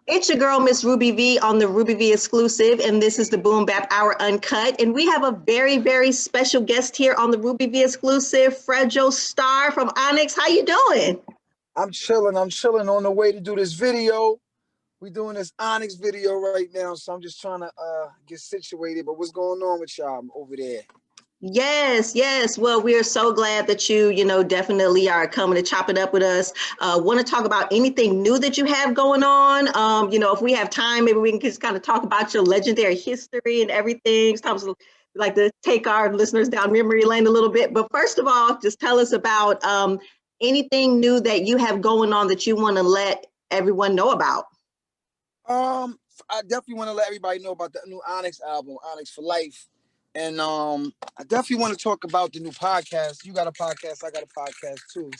It's your girl, Miss Ruby V, on the Ruby V exclusive, and this is the Boom Bap Hour Uncut. And we have a very, very special guest here on the Ruby V exclusive, Fredro Starr from Onyx. How you doing? I'm chilling. I'm chilling on the way to do this video. We doing this Onyx video right now, so I'm just trying to get situated. But what's going on with y'all over there? Yes, yes. Well, we are so glad that you definitely are coming to chop it up with us. Want to talk about anything new that you have going on? If we have time, maybe we can just kind of talk about your legendary history and everything. Sometimes we like to take our listeners down memory lane a little bit. But first of all, just tell us about anything new that you have going on that you want to let everyone know about. I definitely want to let everybody know about the new Onyx album, Onyx for Life. And I definitely want to talk about the new podcast. You got a podcast, I got a podcast too.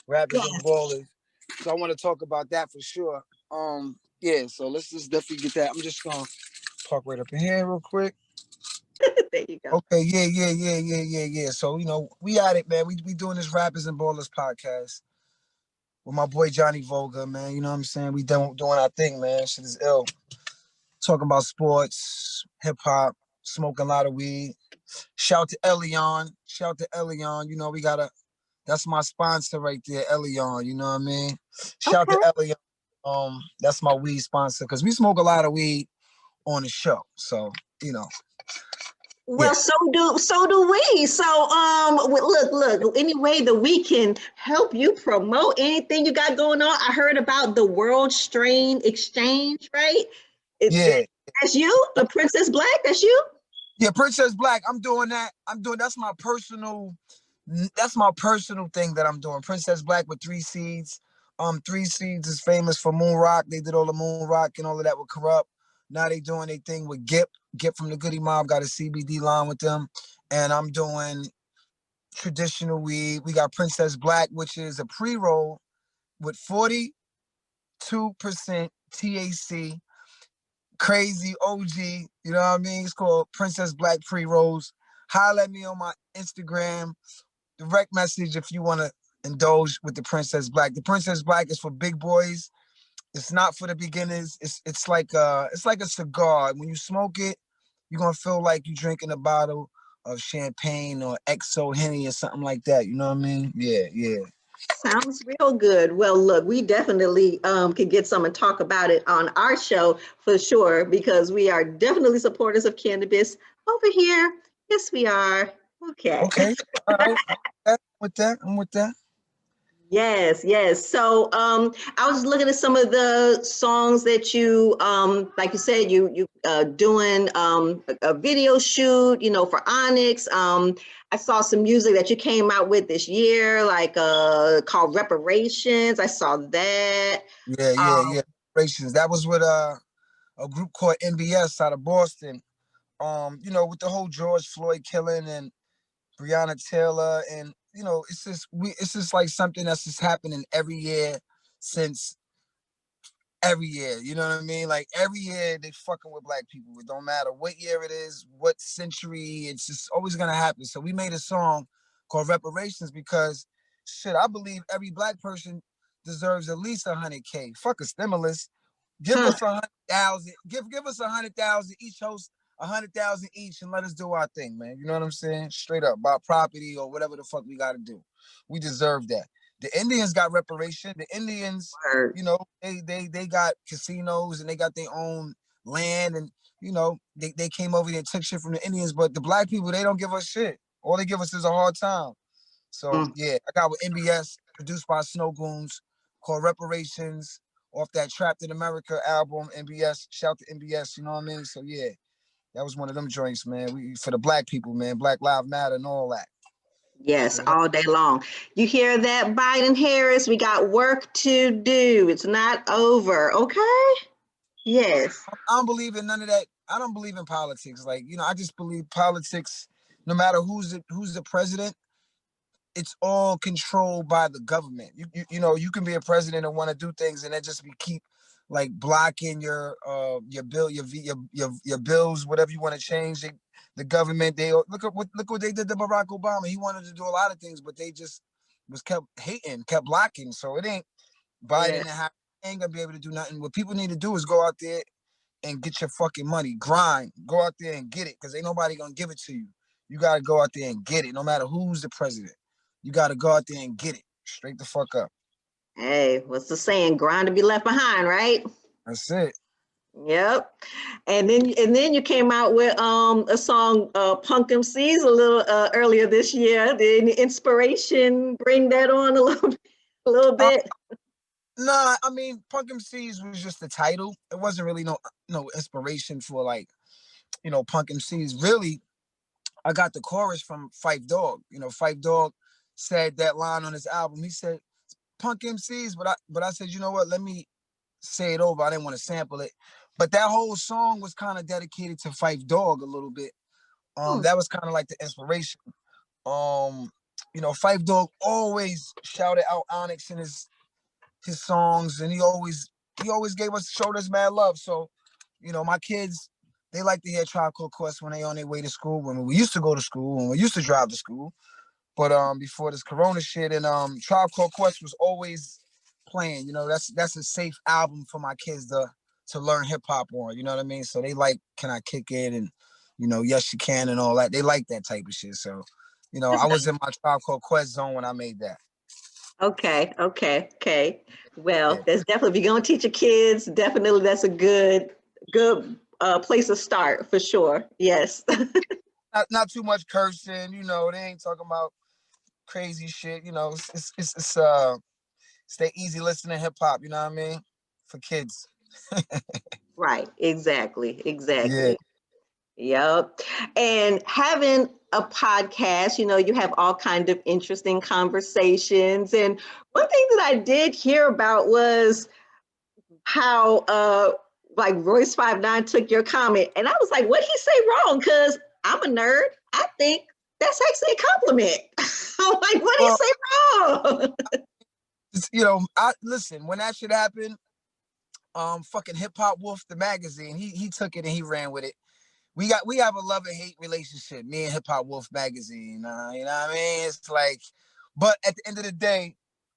Rappers and Yes. Ballers. So I want to talk about that for sure. Yeah, so let's just definitely get that. I'm just gonna park right up in here real quick. There you go. Okay, yeah. So, we at it, man. We doing this Rappers and Ballers podcast with my boy Johnny Volga, man. You know what I'm saying? We doing our thing, man. Shit is ill. Talking about sports, hip hop, smoking a lot of weed. Shout to Elion. Shout to Elion. That's my sponsor right there, Elion. You know what I mean? Shout Okay. to Elion. That's my weed sponsor because we smoke a lot of weed on the show. So, Well, yeah. so do we. So look, any way that we can help you promote anything you got going on. I heard about the World Strain Exchange, right? Yeah. That's you, the Princess Black. That's you. Yeah, Princess Black. I'm doing that. That's my personal thing that I'm doing. Princess Black with Three Seeds. Three Seeds is famous for Moon Rock. They did all the Moon Rock and all of that with Corrupt. Now they doing their thing with Gip. Gip from the Goody Mob got a CBD line with them. And I'm doing traditional weed. We got Princess Black, which is a pre-roll with 42% THC. Crazy OG, you know what I mean? It's called Princess Black Pre-Rolls. Holla at me on my Instagram. Direct message if you want to indulge with the Princess Black. The Princess Black is for big boys. It's not for the beginners. It's like a cigar. When you smoke it, you're gonna feel like you're drinking a bottle of champagne or XO Henny or something like that. You know what I mean? Yeah. Sounds real good. Well, look, we definitely could get some and talk about it on our show for sure, because we are definitely supporters of cannabis over here. Yes, we are. Okay. Okay. All right. I'm with that. Yes, yes. So I was looking at some of the songs that you like you said, you doing a video shoot, for Onyx. I saw some music that you came out with this year, like called Reparations. I saw that. Yeah. Reparations. That was with a group called NBS out of Boston. With the whole George Floyd killing and Breonna Taylor, and it's just like something that's just happening every year since every year. You know what I mean? Like every year they fucking with black people. It don't matter what year it is, what century. It's just always gonna happen. So we made a song called Reparations because shit, I believe every black person deserves at least 100K. Fuck a stimulus. Give Huh. us 100,000. Give us 100,000 each. Host 100,000 each, and let us do our thing, man. You know what I'm saying? Straight up, buy property or whatever the fuck we got to do. We deserve that. The Indians got reparation. The Indians, Word. they got casinos and they got their own land, and they came over there and took shit from the Indians. But the black people, they don't give us shit. All they give us is a hard time. So Mm. yeah, I got with NBS, produced by Snow Goons, called Reparations, off that Trapped in America album. NBS, shout to NBS, you know what I mean? So yeah, that was one of them joints, man. We for the black people, man. Black Lives Matter and all that. Yes, Straight up. all day long. You hear that, Biden Harris? We got work to do. It's not over. Okay. Yes. I don't believe in none of that. I don't believe in politics. Like, I just believe politics, no matter who's the president, it's all controlled by the government. You can be a president and want to do things, and then just keep like blocking your bill, your bills, whatever you want to change. The government, look what they did to Barack Obama. He wanted to do a lot of things, but they just kept hating, kept blocking. So it ain't Yeah. Biden and Harris. ain't gonna be able to do nothing. What people need to do is go out there and get your fucking money. Grind. Go out there and get it, because ain't nobody gonna give it to you. You gotta go out there and get it, no matter who's the president. You gotta go out there and get it. Straight the fuck up. Hey, what's the saying? Grind to be left behind, right? That's it. Yep. And then you came out with a song, Punk MCs, a little earlier this year. Did any inspiration bring that on a little Uh, bit? nah, I mean, Punk MCs was just the title. It wasn't really no inspiration for, like, Punk MCs. Really, I got the chorus from Phife Dawg. Phife Dawg said that line on his album. He said Punk MCs, but I said, you know what? Let me say it over. I didn't want to sample it, but that whole song was kind of dedicated to Phife Dawg a little bit. Hmm. That was kind of like the inspiration. Phife Dawg always shouted out Onyx in his songs, and he always showed us mad love. So, my kids, they like to hear Tribe Called Quest when they on their way to school. When we used to go to school, when we used to drive to school. But before this Corona shit, and Tribe Called Quest was always playing. That's a safe album for my kids to learn hip hop on. You know what I mean? So they like Can I Kick It, and Yes You Can, and all that. They like that type of shit. So, I was in my Tribe Called Quest zone when I made that. Okay. Well, Yeah. that's definitely, if you're gonna teach your kids, definitely that's a good place to start for sure. Yes. Not too much cursing. They ain't talking about crazy shit. Stay easy listening hip hop. You know what I mean? For kids. Right. Exactly. Yeah. Exactly. Yep. And having a podcast, you have all kind of interesting conversations. And one thing that I did hear about was how like Royce 59 took your comment. And I was like, what did he say wrong? Because I'm a nerd. I think that's actually a compliment. I'm like, what did he Well, say wrong? I listen, when that shit happened, fucking Hip Hop Wolf the magazine, he took it and he ran with it. We have a love and hate relationship, me and Hip Hop Wolf magazine. You know what I mean? It's like, but at the end of the day,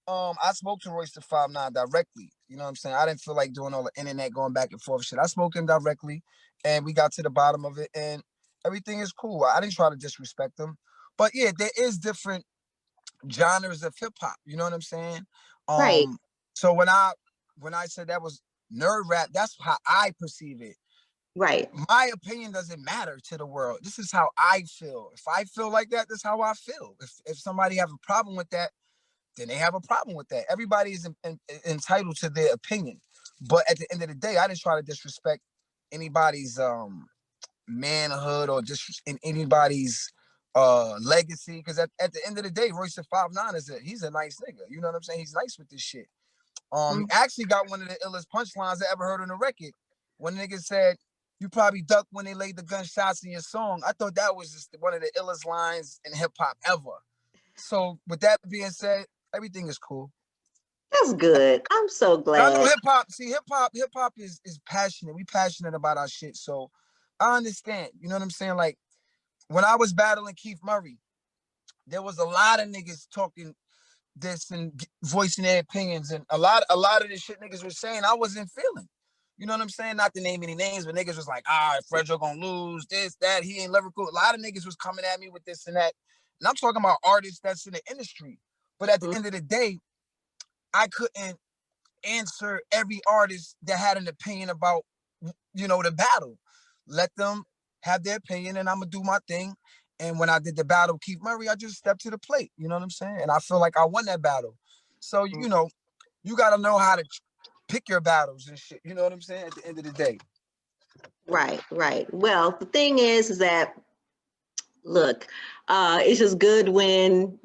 I spoke to Royce the 5'9" directly. You know what I'm saying? I didn't feel like doing all the internet going back and forth shit. I spoke to him directly, and we got to the bottom of it, and everything is cool. I didn't try to disrespect him, but yeah, there is different genres of hip hop. You know what I'm saying? Right, So when I said that was nerd rap, that's how I perceive it. right, My opinion doesn't matter to the world. This is how I feel. If I feel like that, that's how I feel. If somebody have a problem with that, then they have a problem with that. Everybody is entitled to their opinion. But at the end of the day, I didn't try to disrespect anybody's manhood or just in anybody's legacy. Because at the end of the day, Royce the 5'9" he's a nice nigga. You know what I'm saying? He's nice with this shit. He mm, actually got one of the illest punchlines I ever heard on the record. When nigga said, "You probably ducked when they laid the gunshots in your song." I thought that was just one of the illest lines in hip hop ever. So with that being said, everything is cool. that's good. I'm so I know glad. hip hop. See, hip hop is passionate. We passionate about our shit. So I understand. You know what I'm saying? Like when I was battling Keith Murray, there was a lot of niggas talking this and voicing their opinions, and a lot of the shit niggas was saying I wasn't feeling. You know what I'm saying? Not to name any names, but niggas was like, Fredro gonna lose, this, that, he ain't lyrical. A lot of niggas was coming at me with this and that. And I'm talking about artists that's in the industry. But at the Mm, end of the day, I couldn't answer every artist that had an opinion about, the battle. Let them have their opinion, and I'm gonna do my thing. And when I did the battle, Keith Murray, I just stepped to the plate. You know what I'm saying? And I feel like I won that battle. So mm. you gotta know how to pick your battles and shit. You know what I'm saying? At the end of the day. Right, right. Well, the thing is that look, it's just good when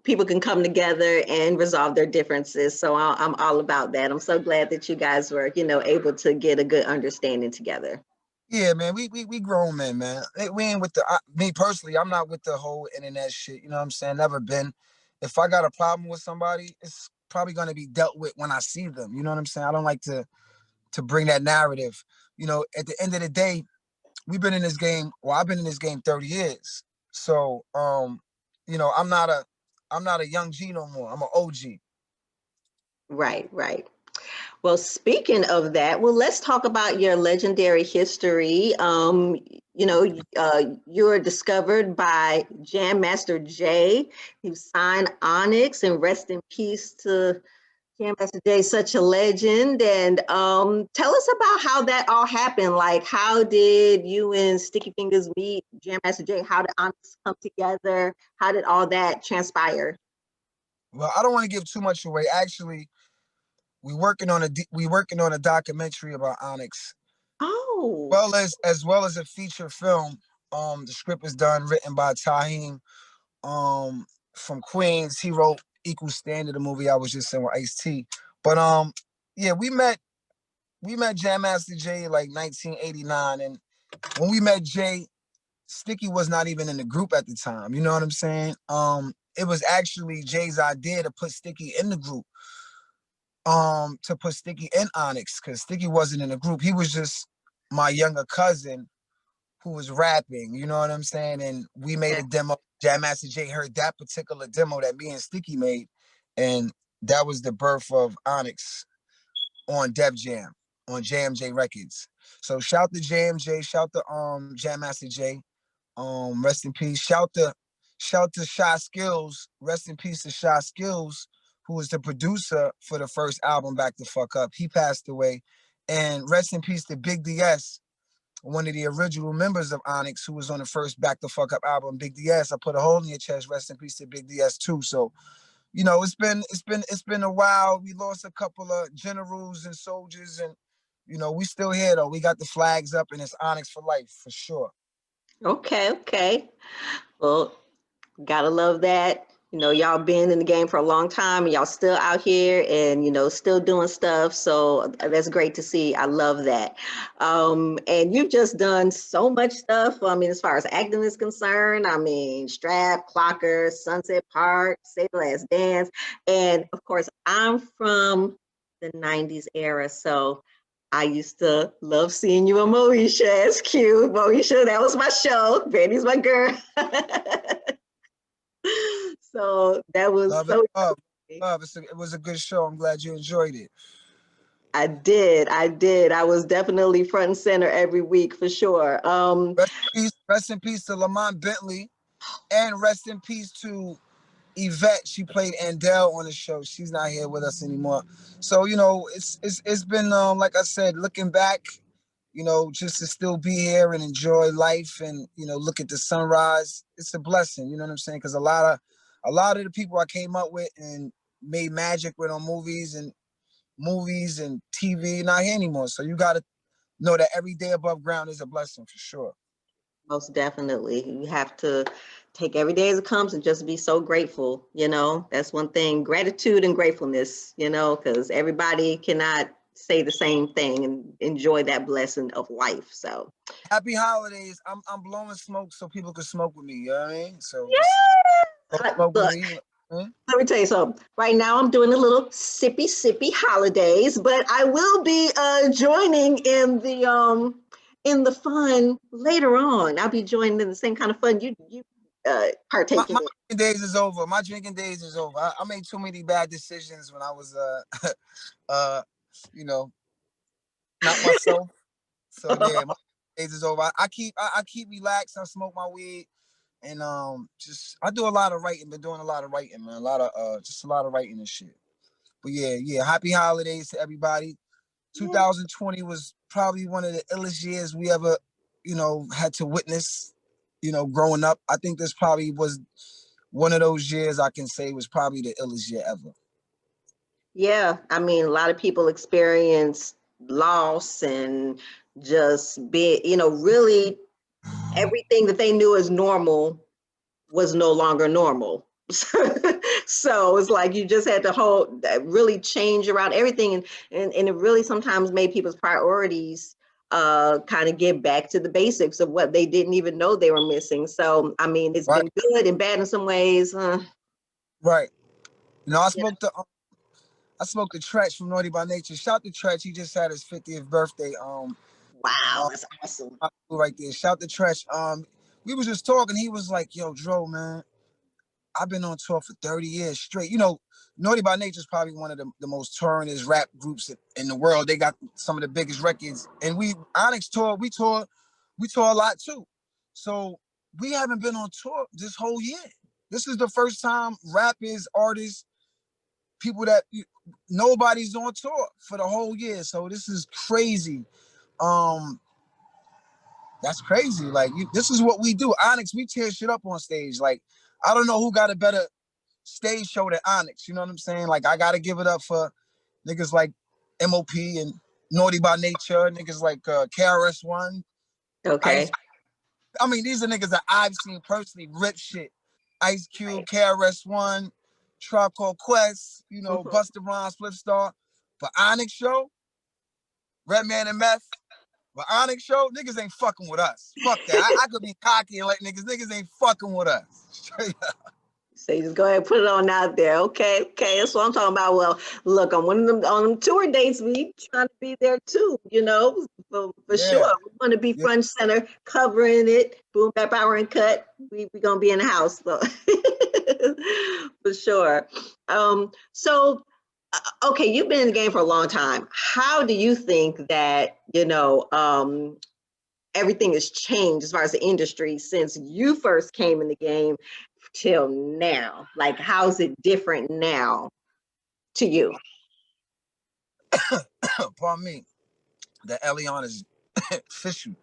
people can come together and resolve their differences. So I'm all about that. I'm so glad that you guys were able to get a good understanding together. Yeah, man, we grown men, man. We ain't with me personally. I'm not with the whole internet shit. You know what I'm saying? Never been. If I got a problem with somebody, it's probably gonna be dealt with when I see them. You know what I'm saying? I don't like to bring that narrative. At the end of the day, we've been in this game. Well, I've been in this game 30 years. So, I'm not a young G no more. I'm an OG. Right, right. Well, speaking of that, well, let's talk about your legendary history. You were discovered by Jam Master Jay. You signed Onyx, and rest in peace to Jam Master Jay, such a legend. And tell us about how that all happened. Like, how did you and Sticky Fingers meet? Jam Master Jay, how did Onyx come together? How did all that transpire? Well, I don't want to give too much away. Actually, we working on a documentary about Onyx, Oh, well as a feature film. The script is done, written by Taheem, um, from Queens. He wrote Equal Standard, the movie I was just saying with Ice T. But yeah, we met Jam Master Jay like 1989, and when we met Jay, Sticky was not even in the group at the time. You know what I'm saying? It was actually Jay's idea to put Sticky in the group, to put Sticky in Onyx, because Sticky wasn't in the group. He was just my younger cousin who was rapping. You know what I'm saying? And we made okay. a demo. Jam Master Jay heard that particular demo that me and Sticky made, and that was the birth of Onyx on Def Jam, on JMJ Records. So shout to JMJ, shout to Jam Master Jay. Rest in peace. Shout to Shy Skills. Rest in peace to Shy Skills, who was the producer for the first album, Back the Fuck Up. He passed away. And rest in peace to Big DS, one of the original members of Onyx, who was on the first Back the Fuck Up album. Big DS, I put a hole in your chest. Rest in peace to Big DS too. So, it's been a while. We lost a couple of generals and soldiers, and we still here though. We got the flags up, and it's Onyx for life for sure. Okay, okay. Well, gotta love that. Y'all been in the game for a long time and y'all still out here and, still doing stuff. So that's great to see. I love that. And you've just done so much stuff. I mean, as far as acting is concerned, I mean, Strap, Clocker, Sunset Park, Say the Last Dance. And of course, I'm from the 90s era. So I used to love seeing you on Moesha as cute. Moesha, that was my show. Betty's my girl. So that was Love it. so Love. It was a good show. I'm glad you enjoyed it. I did. I was definitely front and center every week for sure. Rest in peace to Lamont Bentley, and rest in peace to Yvette. She played Andell on the show. She's not here with us anymore. So it's been, like I said, looking back, just to still be here and enjoy life, and look at the sunrise. It's a blessing. You know what I'm saying? Because a lot of the people I came up with and made magic with on movies and TV not here anymore. So you got to know that every day above ground is a blessing for sure. Most definitely. You have to take every day as it comes and just be so grateful. That's one thing, gratitude and gratefulness, because everybody cannot say the same thing and enjoy that blessing of life. So, Happy holidays. I'm blowing smoke so people can smoke with me. You know what I mean? So just blow yeah. smoke with Look, me. let me tell you something. Right now, I'm doing a little sippy holidays, but I will be joining in the fun later on. I'll be joining in the same kind of fun you My, partake in. my drinking days is over. My drinking days is over. I made too many bad decisions when I was uh you know not myself. So yeah, my days is over. I keep relaxed. I smoke my weed, and just I do a lot of writing. Been doing a lot of writing, man. A lot of writing and shit. But yeah. Happy holidays to everybody. Yeah. 2020 was probably one of the illest years we ever, had to witness, growing up. I think this probably was one of those years I can say was probably the illest year ever. Yeah, I mean, a lot of people experience loss and just be, really everything that they knew as normal was no longer normal. So it's like you just had to really change around everything, and it really sometimes made people's priorities kind of get back to the basics of what they didn't even know they were missing. So I mean, it's Right, been good and bad in some ways. right. I Yeah. spoke to Tretch from Naughty by Nature. Shout to Tretch. He just had his 50th birthday. Wow, Uh, that's awesome. right there. Shout to Tretch. We was just talking. He was like, "Yo, Dro, man. I've been on tour for 30 years straight. You know, Naughty by Nature is probably one of the most touringest rap groups in the world. They got some of the biggest records. And Onyx tour, we tour a lot too. So we haven't been on tour this whole year. This is the first time rappers, artists, people that nobody's on tour for the whole year. So this is crazy. That's crazy. Like this is what we do. Onyx, we tear shit up on stage. Like I don't know who got a better stage show than Onyx. You know what I'm saying? Like I gotta give it up for niggas like MOP and Naughty by Nature, niggas like KRS-One. Okay. I mean, these are niggas that I've seen personally rip shit. Ice Cube, KRS-One, Tribe Called Quest, you know, Busta Rhymes, Flip Star. But Onyx show, Redman and Meth. But Onyx show, niggas ain't fucking with us. Fuck that. I could be cocky and like niggas ain't fucking with us. Straight up. So you just go ahead and put it on out there. Okay, that's what I'm talking about. Well, look, on them tour dates, we trying to be there too, you know, for sure. We want to be front center, covering it. Boom Bap Hour and Cut. We gonna be in the house, so for sure. So okay, you've been in the game for a long time. How do you think that, everything has changed as far as the industry since you first came in the game till now? Like, how's it different now to you? Pardon me. The Elion is official.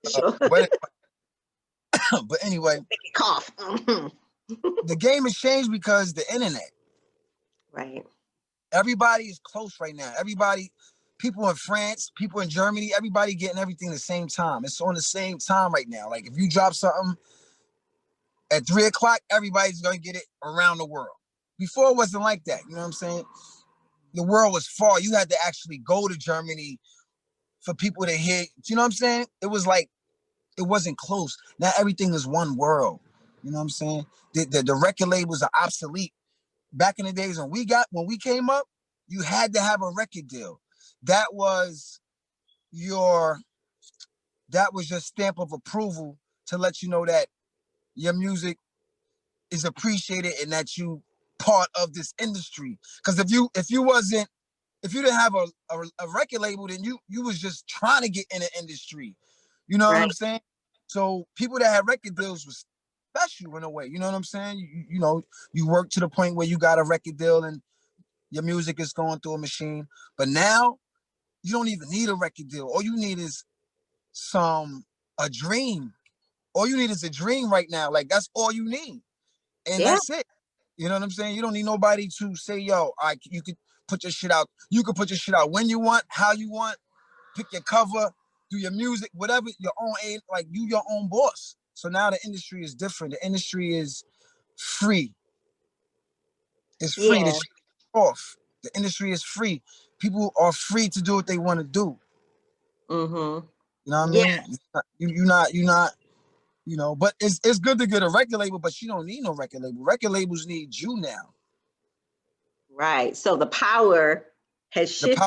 Sure. But anyway, Cough. the game has changed because the internet. Right. Everybody is close right now. People in France, people in Germany, everybody getting everything at the same time. It's on the same time right now. Like if you drop something at 3 o'clock, everybody's gonna get it around the world. Before it wasn't like that. You know what I'm saying? The world was far. You had to actually go to Germany for people to hear. You know what I'm saying? It was like, it wasn't close. Now everything is one world. You know what I'm saying? The record labels are obsolete. Back in the days when we came up, you had to have a record deal. That was your stamp of approval to let you know that your music is appreciated and that you part of this industry. Because if you didn't have a record label, then you was just trying to get in the industry. You know what I'm saying? So people that had record deals was special in a way. You know what I'm saying? You know, you work to the point where you got a record deal and your music is going through a machine. But now you don't even need a record deal. All you need is a dream. All you need is a dream right now. Like that's all you need. And that's it. You know what I'm saying? You don't need nobody to say, yo, you could put your shit out. You could put your shit out when you want, how you want, pick your cover, do your music, whatever, your own aid, like you your own boss. So now the industry is different. The industry is free. It's free to shut off. The industry is free. People are free to do what they want to do. Mm-hmm. You know what I mean? You're not, you know, but it's good to get a record label, but you don't need no record label. Record labels need you now. Right. So the power has shifted.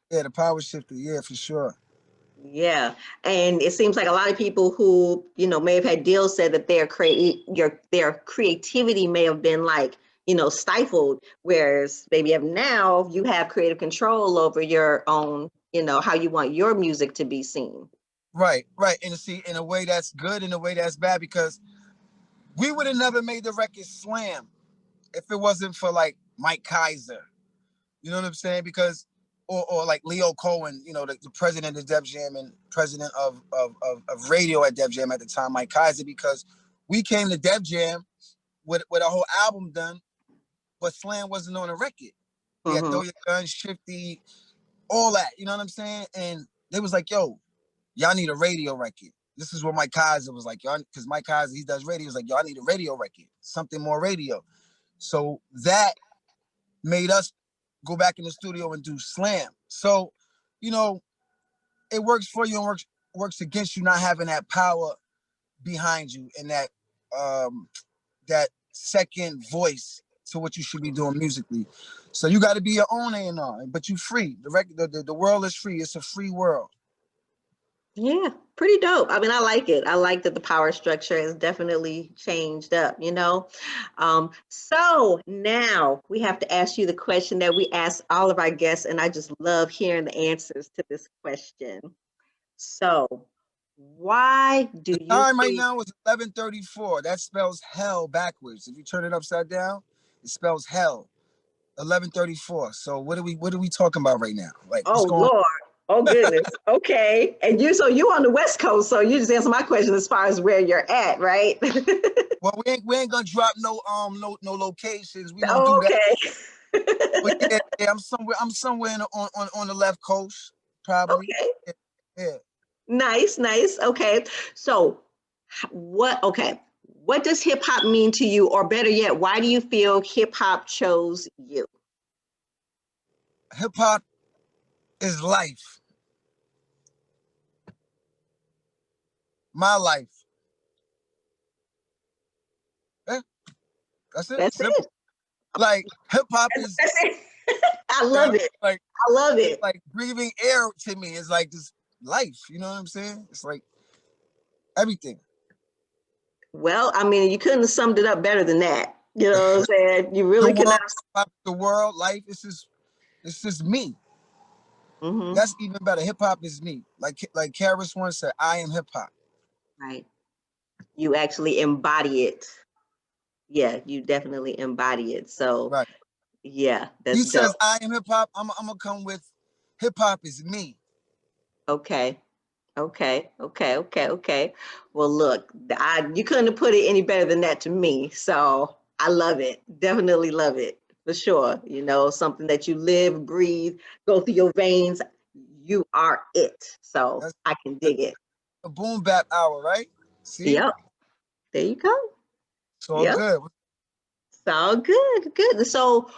The power shifted. Yeah, for sure. Yeah. And it seems like a lot of people who, may have had deals said that their creativity may have been like, stifled. Whereas maybe now you have creative control over your own, how you want your music to be seen. Right. And see, in a way that's good, in a way that's bad, because we would have never made the record slam if it wasn't for like Mike Kaiser. You know what I'm saying? Because or like Leo Cohen, the president of Def Jam and president of radio at Def Jam at the time, Mike Kaiser, because we came to Def Jam with a whole album done, but Slam wasn't on a record. Yeah, Throw Your Gun, Shifty, all that. You know what I'm saying? And they was like, yo, y'all need a radio record. This is what Mike Kaiser was like, y'all, because Mike Kaiser, he does radio. He was like, y'all need a radio record, something more radio. So that made us go back in the studio and do Slam. So, it works for you and works against you not having that power behind you and that second voice to what you should be doing musically. So you got to be your own A&R, but you free. The world is free. It's a free world. Yeah, pretty dope. I mean, I like it. I like that the power structure has definitely changed up, you know? So now we have to ask you the question that we ask all of our guests, and I just love hearing the answers to this question. So, why do The you time right think? now is 11:34. That spells hell backwards. If you turn it upside down, it spells hell. 11:34. So what are we talking about right now? Like what's Oh going on? Lord. Oh goodness. Okay. And you on the West Coast, so you just answer my question as far as where you're at, right? Well, we ain't gonna drop no locations. We don't do that. Okay. But yeah, I'm somewhere on the left coast, probably. Okay. Yeah, yeah. Nice, nice. Okay. So, what does hip hop mean to you? Or better yet, why do you feel hip hop chose you? Hip hop is life. My life. Eh, that's it. That's Simple. it. Like hip hop is That's it. I uh, love it. like I love it's it. like breathing air to me. It's like this life. You know what I'm saying? It's like everything. Well, I mean, you couldn't have summed it up better than that. You know what I'm saying? You The really could world, not. the world, life. It's just me. Hmm. That's even better. Hip hop is me. Like Karis once said, I am hip hop. Right. You actually embody it. Yeah, you definitely embody it. So, Right. yeah, He that's dope. says I am hip hop. I'm gonna come with hip hop is me. Okay. Okay, okay, okay, okay. Well, look, you couldn't have put it any better than that to me. So I love it. Definitely love it for sure. You know, something that you live, breathe, go through your veins. You are it. So That's, I can that's dig it. a Boom Bap Hour, right? See, Yep. There you go. it's all Yep. good. So good, good. So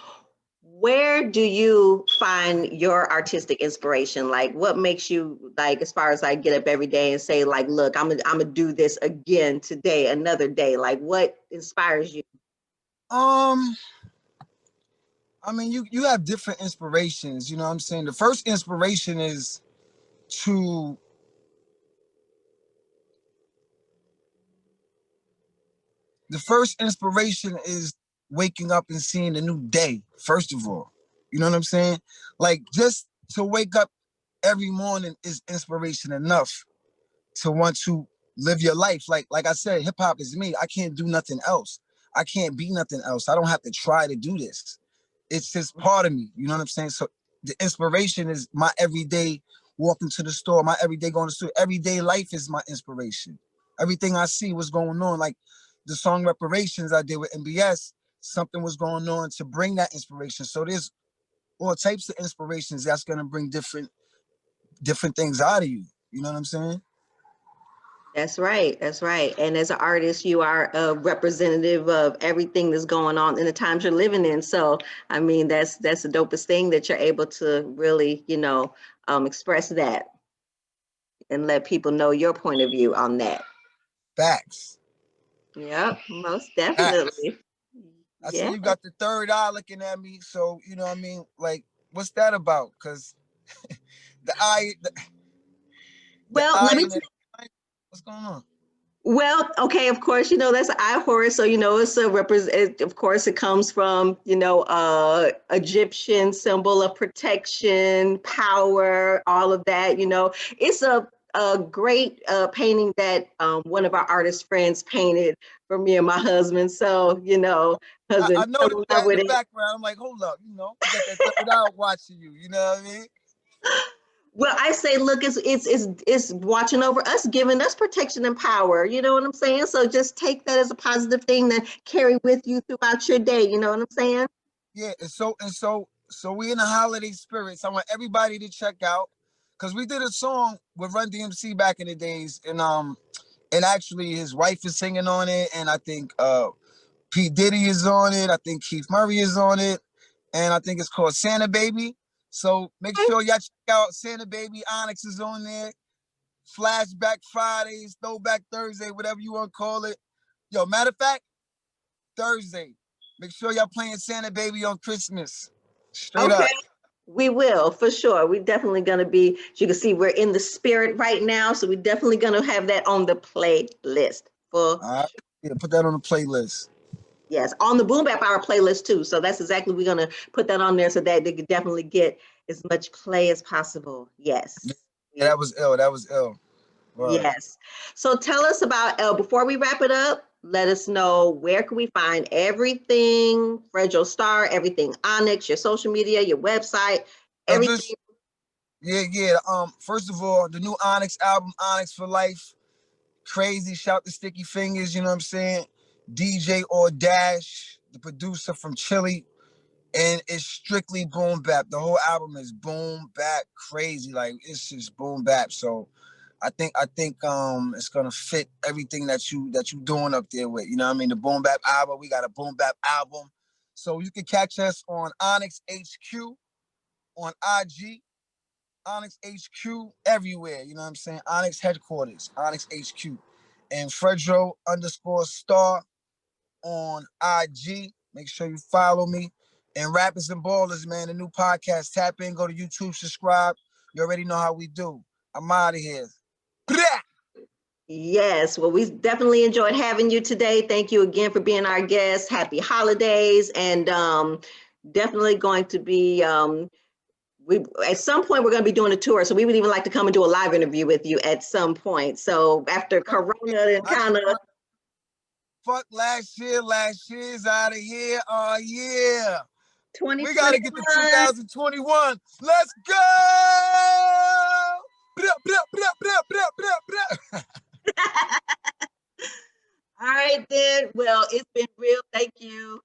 where do you find your artistic inspiration? Like what makes you like as far as like get up every day and say like, look, I'm gonna do this again today, another day. Like what inspires you? Um, I mean, you have different inspirations. You know what I'm saying? The first inspiration is to the first inspiration is waking up and seeing a new day. First of all, you know what I'm saying? Like just to wake up every morning is inspiration enough to want to live your life. Like I said, hip hop is me. I can't do nothing else. I can't be nothing else. I don't have to try to do this. It's just part of me. You know what I'm saying? So the inspiration is my everyday walking to the store, my everyday going to the store. Everyday life is my inspiration. Everything I see, what's going on. Like the song Reparations I did with MBS, something was going on to bring that inspiration. So there's all types of inspirations that's gonna bring different things out of you. You know what I'm saying? That's right. That's right. And as an artist, you are a representative of everything that's going on in the times you're living in. So, I mean, that's the dopest thing that you're able to really, express that and let people know your point of view on that. Facts. Yep, most Facts. definitely. I see Yeah. you got the third eye looking at me. So, you know what I mean? Like, what's that about? Because the eye, the Well, let eye me. and the what's going on? Well, okay. Of course, that's an eye horse. So it's a represent. Of course, it comes from Egyptian symbol of protection, power, all of that. It's a great painting that one of our artist friends painted for me and my husband. So I husband fell noticed in love that in with the it. background. I'm like, hold up, you got that third eye watching you. You know what I mean? Well, I say, look, it's watching over us, giving us protection and power. You know what I'm saying? So just take that as a positive thing that carry with you throughout your day. You know what I'm saying? Yeah, and so we in the holiday spirits. I want everybody to check out because we did a song with Run DMC back in the days, and actually his wife is singing on it, and I think P Diddy is on it. I think Keith Murray is on it, and I think it's called Santa Baby. So make sure y'all check out Santa Baby. Onyx is on there. Flashback Fridays, Throwback Thursday, whatever you want to call it. Yo, matter of fact, Thursday. Make sure y'all playing Santa Baby on Christmas. Straight Okay. up. We will, for sure. We're definitely going to be, as you can see, we're in the spirit right now. So we're definitely going to have that on the playlist for, All right. Yeah, put that on the playlist. yes, on the Boom Bap Hour playlist too. So that's exactly, we're going to put that on there so that they could definitely get as much play as possible. Yes. Yeah, that was ill. That was ill. Word. Yes. So tell us about, before we wrap it up, let us know where can we find everything, Fredro Starr, everything Onyx, your social media, your website, So everything. just yeah. First of all, the new Onyx album, Onyx for Life. Crazy. Shout to Sticky Fingers, you know what I'm saying? DJ or Dash, the producer from Chile. And it's strictly boom bap. The whole album is boom bap crazy. Like it's just boom bap. So I think it's gonna fit everything that you doing up there with. You know what I mean? The boom bap album. We got a boom bap album. So you can catch us on Onyx HQ on IG, Onyx HQ everywhere. You know what I'm saying? Onyx headquarters, Onyx HQ. And Fredro underscore Star on IG. Make sure you follow me. And Rappers and Ballers, man, the new podcast. Tap in, go to YouTube, subscribe. You already know how we do. I'm out of here. Blah! Yes, well, we definitely enjoyed having you today. Thank you again for being our guest. Happy holidays, and definitely going to be. We at some point we're going to be doing a tour, so we would even like to come and do a live interview with you at some point. So after Corona and I just kind of want fuck last year. Last year's out of here. Oh yeah. We gotta get to 2021. 2021. Let's go! Blah, blah, blah, blah, blah, blah, blah. All right, then. Well, it's been real. Thank you.